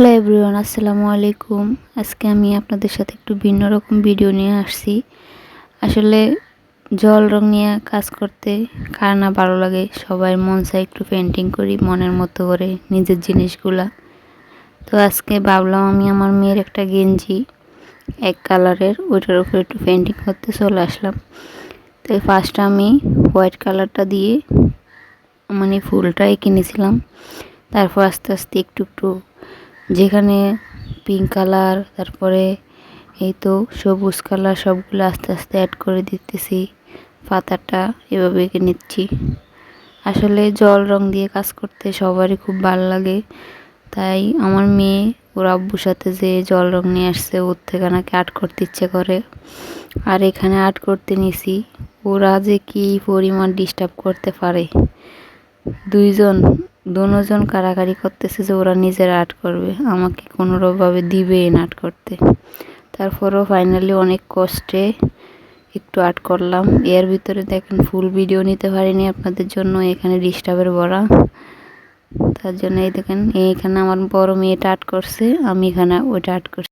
Hello everyone, আসসালামু আলাইকুম। আজকে আমি আপনাদের সাথে একটু ভিন্ন রকম ভিডিও নিয়ে আসছি। আসলে জল রং নিয়ে কাজ করতে কার না ভালো লাগে, সবাই মন চায় একটু পেন্টিং করি মনের মতো করে নিজের জিনিসগুলা। তো আজকে ভাবলাম আমি আমার মেয়ের একটা গেঞ্জি এক কালারের, ওইটার উপরে একটু পেন্টিং করতে চলে আসলাম। তো ফার্স্ট আমি হোয়াইট কালারটা দিয়ে মানে ফুলটাই কিনেছিলাম। তারপর আস্তে আস্তে একটু একটু যেখানে পিঙ্ক কালার, তারপরে এই তো সবুজ কালার, সবগুলো আস্তে আস্তে অ্যাড করে দিতেছি। পাতাটা এভাবে এঁকে নিচ্ছি। আসলে জল রং দিয়ে কাজ করতে সবারই খুব ভালো লাগে। তাই আমার মেয়ে ওর আব্বুর সাথে যে জল রং নিয়ে আসছে, ওর থেকে নাকি আর্ট করতে ইচ্ছে করে। আর এখানে আর্ট করতে নিছি, ওরা যে কি পরিমাণ ডিস্টার্ব করতে পারে। দুজন কারাকারি করতেছে যে ওরা নিজের আর্ট করবে, আমাকে কোনোভাবে দিবে না আর্ট করতে। তারপরও ফাইনালি অনেক কষ্টে একটু আর্ট করলাম। এর ভিতরে দেখেন ফুল ভিডিও নিতে পারিনি আপনাদের জন্য, এখানে ডিস্টার্বের ভরা। তার জন্য এই দেখেন, এইখানে আমার বড় মেয়েটা আর্ট করছে, আমি এখানে ওইটা আর্ট করছি।